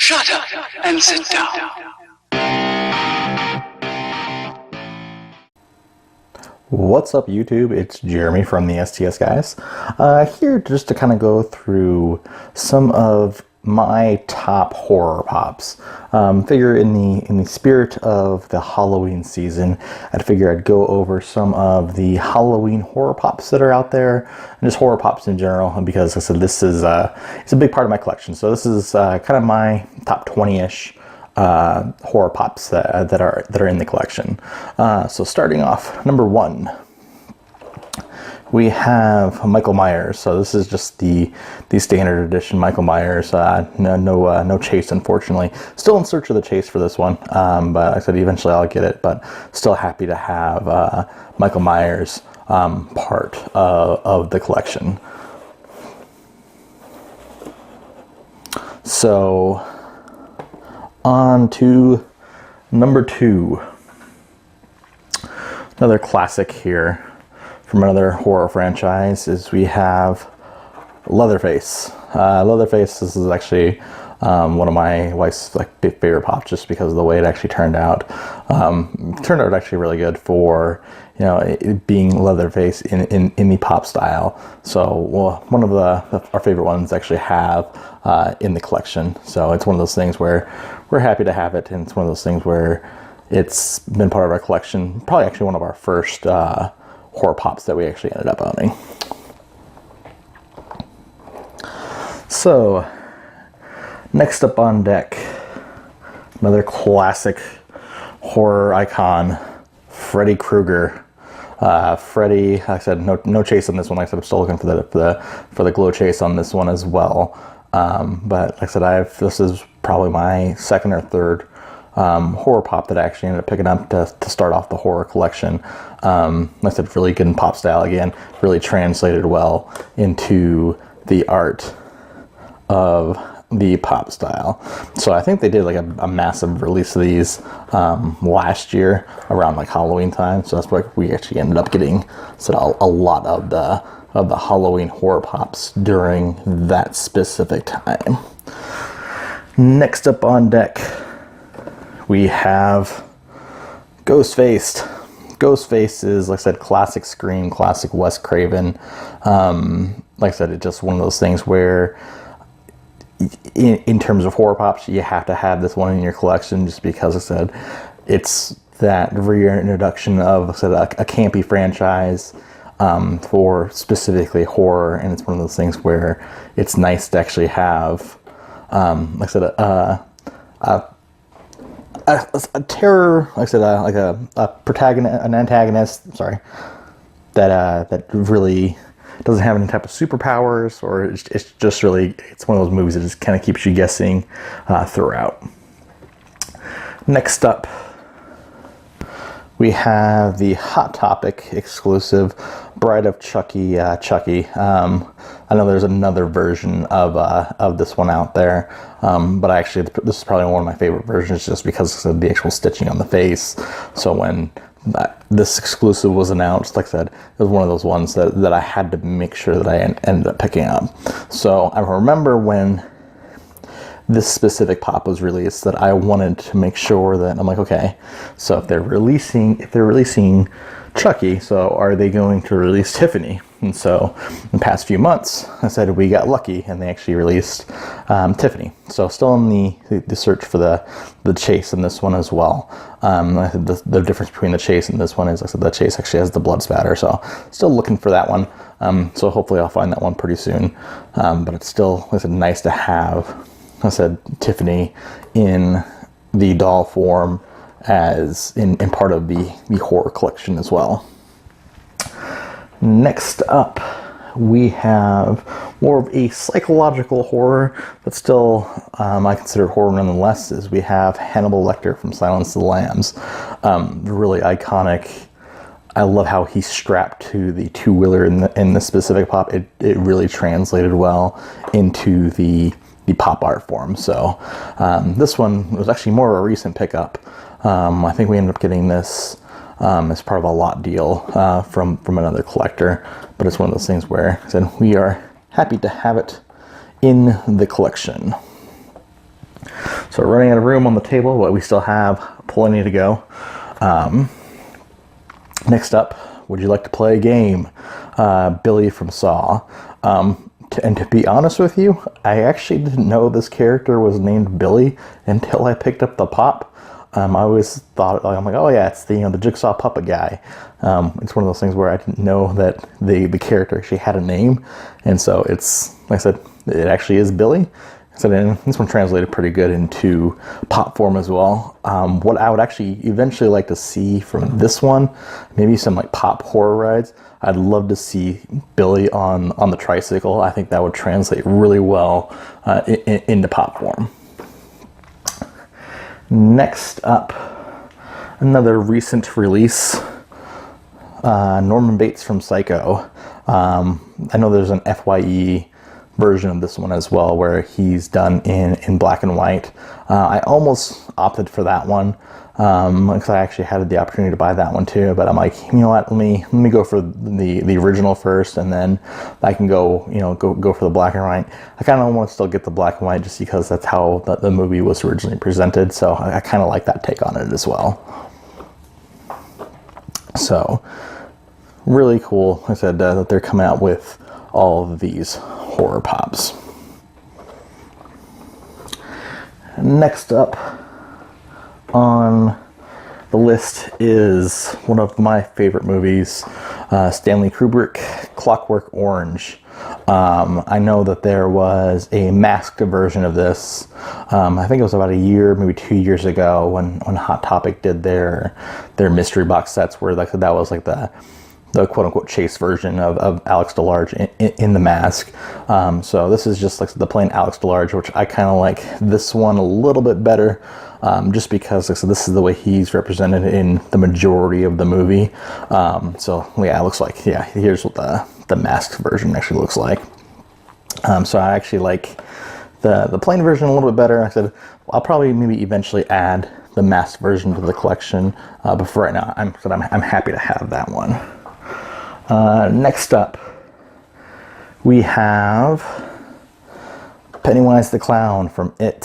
Shut up and sit down. What's up, YouTube? It's Jeremy from the STS Guys. Here just to kind of go through some of my top horror pops. Figure in the spirit of the Halloween season, I'd figure I'd go over some of the Halloween horror pops that are out there, and just horror pops in general. Because like I said, this is it's a big part of my collection. So this is kind of my top 20-ish horror pops that are in the collection. So starting off, number 1. We have Michael Myers. So this is just the standard edition Michael Myers. No chase, unfortunately. Still in search of the chase for this one, but like I said, eventually I'll get it. But still happy to have Michael Myers part of the collection. So on to number 2. Another classic here from another horror franchise is we have Leatherface. Leatherface, this is actually one of my wife's favorite pops, just because of the way it actually turned out. It turned out actually really good for, you know, it being Leatherface in the pop style. So one of our favorite ones actually have in the collection. So it's one of those things where we're happy to have it, and it's one of those things where it's been part of our collection. Probably actually one of our first horror pops that we actually ended up owning. So next up on deck, another classic horror icon, Freddy Krueger. Freddy, like I said, no chase on this one. Like I said, I'm still looking for the glow chase on this one as well. But like I said, this is probably my second or third horror pop that I actually ended up picking up to start off the horror collection. Like I said, really good in pop style again, really translated well into the art of the pop style. So I think they did like a massive release of these last year around like Halloween time. So that's why we actually ended up getting a lot of the Halloween horror pops during that specific time. Next up on deck, we have Ghostface. Ghostface is, like I said, classic Scream, classic Wes Craven. Like I said, it's just one of those things where in terms of horror pops, you have to have this one in your collection, just because I said it's that reintroduction of, like I said, a campy franchise for specifically horror, and it's one of those things where it's nice to actually have, like I said, a terror, like I said, like a protagonist, an antagonist, sorry, that really doesn't have any type of superpowers, or it's just really, it's one of those movies that just kind of keeps you guessing throughout. Next up, we have the Hot Topic exclusive Bride of Chucky. I know there's another version of this one out there, but actually this is probably one of my favorite versions, just because of the actual stitching on the face. So when this exclusive was announced, like I said, it was one of those ones that I had to make sure that I ended up picking up. So I remember when this specific pop was released that I wanted to make sure that I'm like, okay, so if they're releasing Chucky, so are they going to release Tiffany? And so in the past few months, I said we got lucky and they actually released Tiffany. So still in the search for the chase in this one as well. I think the difference between the chase and this one is, like I said, the chase actually has the blood spatter. So still looking for that one. So hopefully I'll find that one pretty soon. But it's still, like I said, nice to have, like I said, Tiffany in the doll form as in part of the horror collection as well. Next up, we have more of a psychological horror, but still I consider horror nonetheless, is we have Hannibal Lecter from Silence of the Lambs. Really iconic. I love how he's strapped to the two-wheeler in this specific pop. It really translated well into the pop art form. So this one was actually more of a recent pickup. I think we ended up getting this as part of a lot deal from another collector, but it's one of those things where I said we are happy to have it in the collection. So we're running out of room on the table, but we still have plenty to go. Next up, would you like to play a game? Billy from Saw. And to be honest with you, I actually didn't know this character was named Billy until I picked up the pop. I always thought, I'm like, oh yeah, it's the Jigsaw puppet guy. It's one of those things where I didn't know that the character actually had a name, and so it's, like I said, it actually is Billy. So then this one translated pretty good into pop form as well. What I would actually eventually like to see from this one, maybe some like pop horror rides. I'd love to see Billy on the tricycle. I think that would translate really well into pop form. Next up, another recent release, Norman Bates from Psycho. I know there's an FYE version of this one as well, where he's done in black and white. I almost opted for that one because I actually had the opportunity to buy that one too, but I'm like, you know what, let me go for the original first, and then I can go for the black and white. I kind of want to still get the black and white just because that's how the movie was originally presented, so I kind of like that take on it as well. So really cool, like I said, that they're coming out with all of these horror pops. Next up on the list is one of my favorite movies, Stanley Kubrick, Clockwork Orange. I know that there was a masked version of this. I think it was about a year, maybe 2 years ago, when Hot Topic did their mystery box sets, where like that was like the quote-unquote chase version of Alex DeLarge in the mask. So this is just like the plain Alex DeLarge, which I kind of like this one a little bit better, just because like, so this is the way he's represented in the majority of the movie. So yeah, it looks like, yeah, here's what the masked version actually looks like. So I actually like the plain version a little bit better. I said I'll probably maybe eventually add the masked version to the collection, but for right now I'm happy to have that one. Next up, we have Pennywise the Clown from It.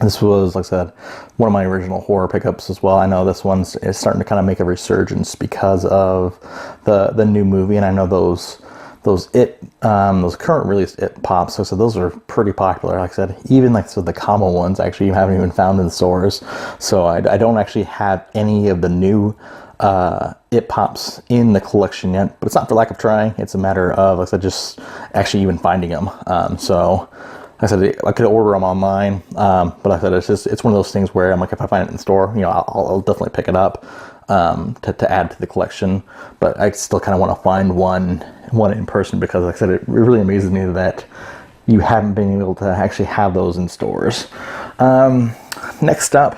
This was, like I said, one of my original horror pickups as well. I know this one's is starting to kind of make a resurgence because of the new movie, and I know those current released It pops, so those are pretty popular. Like I said, even like the combo ones actually you haven't even found in stores. So I don't actually have any of the new It pops in the collection yet, but it's not for lack of trying. It's a matter of, like I said, just actually even finding them. So like I said, I could order them online, but like I said, it's one of those things where I'm like, if I find it in store, I'll definitely pick it up to add to the collection. But I still kind of want to find one in person, because like I said, it really amazes me that you haven't been able to actually have those in stores. Next up,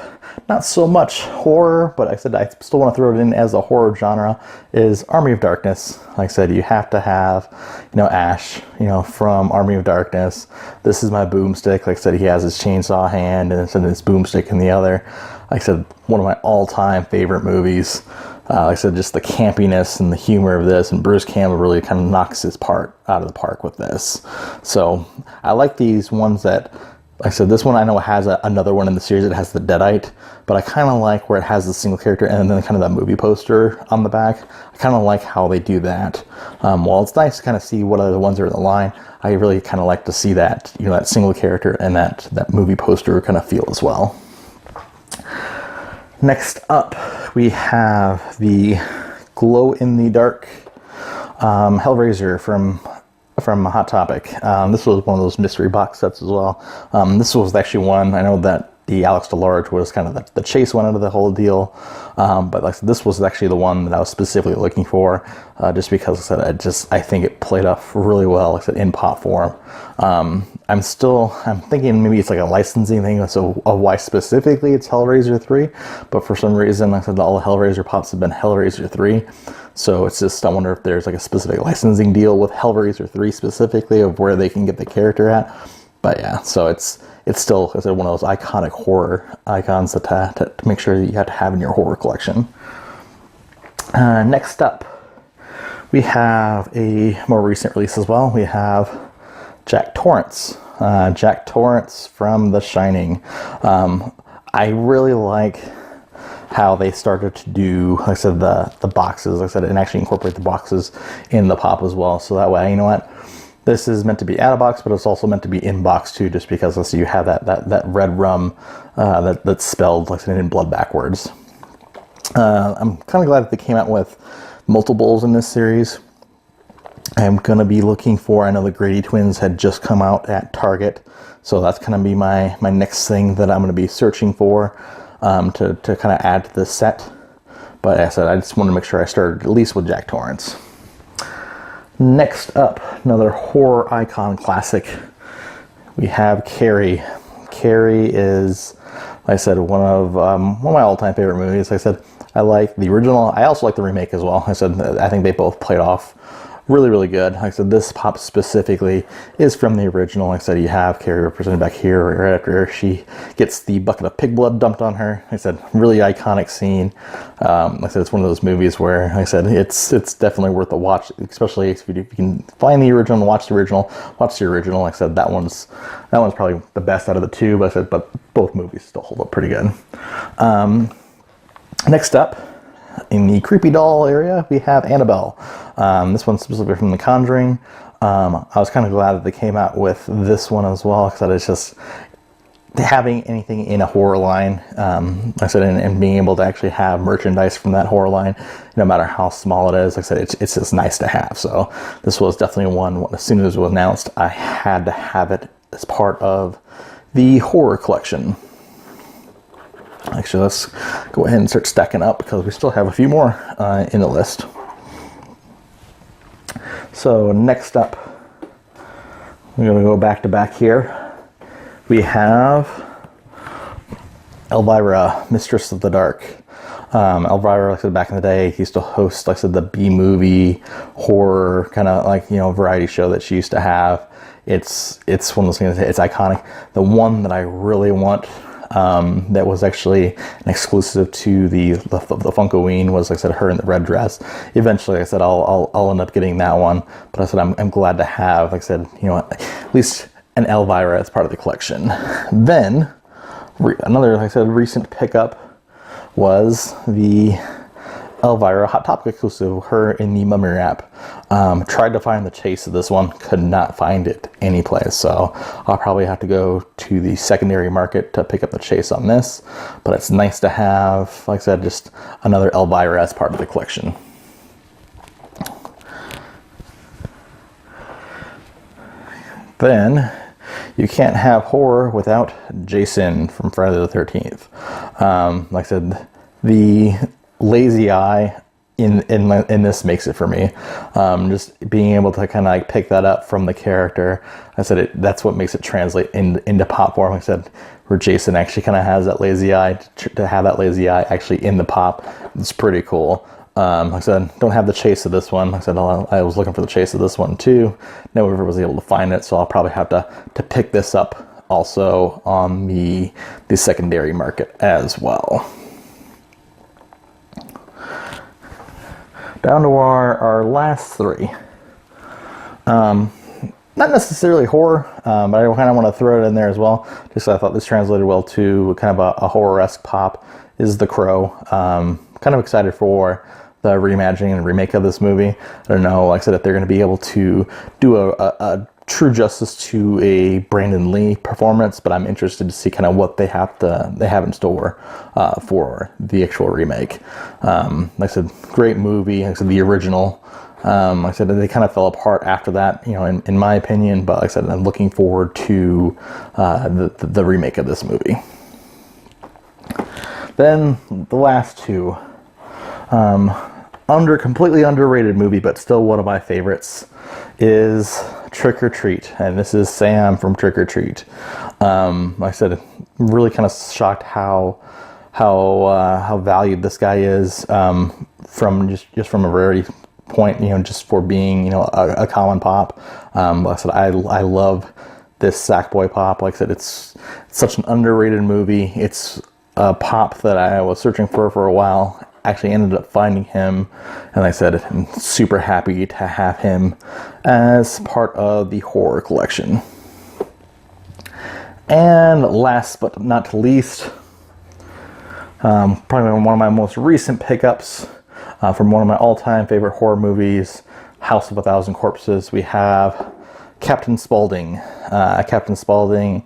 not so much horror, but like I said, I still want to throw it in as a horror genre, is Army of Darkness. Like I said, you have to have, Ash, from Army of Darkness. This is my boomstick. Like I said, he has his chainsaw hand and his boomstick in the other. Like I said, one of my all-time favorite movies. Like I said, just the campiness and the humor of this, and Bruce Campbell really kind of knocks his part out of the park with this. So I like these ones that, like I said, this one I know has another one in the series that has the Deadite, but I kind of like where it has the single character and then kind of that movie poster on the back. I kind of like how they do that. While it's nice to kind of see what other ones are in the line, I really kind of like to see that, that single character and that movie poster kind of feel as well. Next up, we have the glow-in-the-dark Hellraiser from Hot Topic. This was one of those mystery box sets as well. This was actually one, I know that the Alex DeLarge was kind of the chase one out of the whole deal, but like this was actually the one that I was specifically looking for, just because like I said, I think it played off really well, like I said, in pop form. I'm thinking maybe it's like a licensing thing, so of why specifically it's Hellraiser 3, but for some reason, like I said, all the Hellraiser pops have been Hellraiser 3. So it's just, I wonder if there's like a specific licensing deal with Hellraiser 3 specifically of where they can get the character at. But yeah, so it's still, like I said, one of those iconic horror icons to make sure that you have to have in your horror collection. Next up, we have a more recent release as well. We have Jack Torrance. Jack Torrance from The Shining. I really like how they started to do, like I said, the boxes, like I said, and actually incorporate the boxes in the pop as well. So that way, you know what, this is meant to be out of box, but it's also meant to be in box too, just because let's see, you have that red rum that's spelled like in blood backwards. I'm kind of glad that they came out with multiples in this series. I'm going to be looking for, I know the Grady twins had just come out at Target, so that's going to be my next thing that I'm going to be searching for to kind of add to this set. But as I said, I just want to make sure I started at least with Jack Torrance. Next up, another horror icon classic. We have Carrie. Carrie is, like I said, one of my all-time favorite movies. Like I said, I like the original. I also like the remake as well. Like I said, I think they both played off really, really good. Like I said, this pop specifically is from the original. Like I said, you have Carrie represented back here right after she gets the bucket of pig blood dumped on her. Like I said, really iconic scene. Like I said, it's one of those movies where, like I said, it's definitely worth a watch, especially if you can find the original and watch the original. Watch the original. Like I said, that one's probably the best out of the two. But I said, but both movies still hold up pretty good. Next up, in the creepy doll area, we have Annabelle. This one's specifically from The Conjuring. I was kind of glad that they came out with this one as well, because it's just having anything in a horror line, like I said, and being able to actually have merchandise from that horror line, no matter how small it is. Like I said, it's just nice to have. So this was definitely one, as soon as it was announced, I had to have it as part of the horror collection. Actually, let's go ahead and start stacking up because we still have a few more in the list. So next up, we're going to go back to back here. We have Elvira, Mistress of the Dark. Elvira, like I said, back in the day, used to host, like I said, the B-movie horror kind of like, variety show that she used to have. It's one of those things, it's iconic. The one that I really want, that was actually an exclusive to the Funkoween was, like I said, her in the red dress. Eventually, like I said, I'll end up getting that one. But I said, I'm glad to have, like I said, at least an Elvira as part of the collection. Then, another, like I said, recent pickup was the Elvira Hot Topic exclusive, her in the Mummy wrap. Tried to find the chase of this one, could not find it anyplace, so I'll probably have to go to the secondary market to pick up the chase on this, but it's nice to have, like I said, just another Elvira as part of the collection. Then you can't have horror without Jason from Friday the 13th. Like I said, the lazy eye in this makes it for me. Just being able to kind of like pick that up from the character. I said that's what makes it translate into pop form. Like I said, where Jason actually kind of has that lazy eye, to have that lazy eye actually in the pop, it's pretty cool. Like I said, don't have the chase of this one. Like I said, I was looking for the chase of this one too. Never was able to find it, so I'll probably have to pick this up also on the secondary market as well. Down to our last three. Not necessarily horror, but I kind of want to throw it in there as well, just so I thought this translated well to kind of a horror-esque pop, is The Crow. Kind of excited for the reimagining and remake of this movie. I don't know, like I said, if they're going to be able to do a true justice to a Brandon Lee performance, but I'm interested to see kind of what they have in store for the actual remake. Like I said, great movie. Like I said, the original. Like I said, they kind of fell apart after that, in my opinion. But like I said, I'm looking forward to the remake of this movie. Then the last two, completely underrated movie, but still one of my favorites, is Trick or Treat, and this is Sam from Trick or Treat. Like I said, really kind of shocked how valued this guy is, from just from a rarity point, just for being a common pop. Like I said, I love this Sackboy pop. Like I said, it's such an underrated movie. It's a pop that I was searching for a while, actually ended up finding him, and like I said, I'm super happy to have him as part of the horror collection. And last but not least, probably one of my most recent pickups from one of my all-time favorite horror movies, House of a Thousand Corpses. We have Captain Spaulding. Captain Spaulding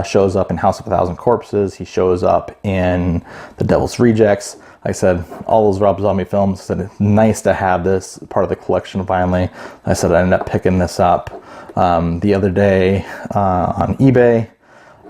shows up in House of a Thousand Corpses. He shows up in The Devil's Rejects. Like I said, all those Rob Zombie films. Said it's nice to have this part of the collection finally. Like I said, I ended up picking this up the other day on eBay,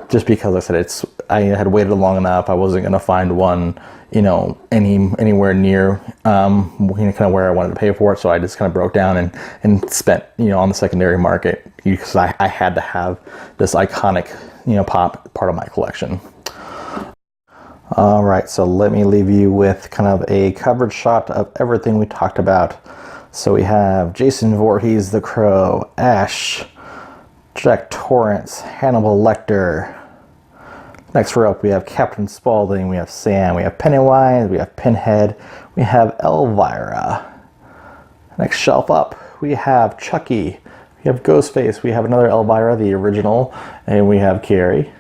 just because like I said I had waited long enough. I wasn't gonna find one, you know, anywhere near kind of where I wanted to pay for it. So I just kind of broke down and spent, you know, on the secondary market, because I had to have this iconic, you know, pop part of my collection. All right, so let me leave you with kind of a coverage shot of everything we talked about. So we have Jason Voorhees, the Crow, Ash, Jack Torrance, Hannibal Lecter. Next row up, we have Captain Spaulding, we have Sam, we have Pennywise, we have Pinhead, we have Elvira. Next shelf up, we have Chucky, we have Ghostface, we have another Elvira, the original, and we have Carrie.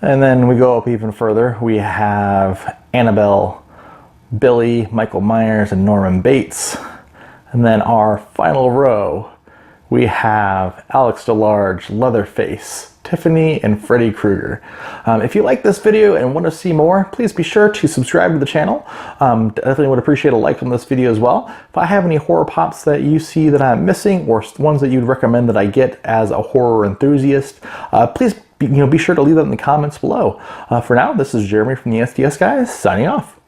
And then we go up even further, we have Annabelle, Billy, Michael Myers, and Norman Bates. And then our final row, we have Alex DeLarge, Leatherface, Tiffany, and Freddy Krueger. If you like this video and want to see more, please be sure to subscribe to the channel. Definitely would appreciate a like on this video as well. If I have any horror pops that you see that I'm missing, or ones that you'd recommend that I get as a horror enthusiast, please be sure to leave that in the comments below. For now, this is Jeremy from the SDS Guys, signing off.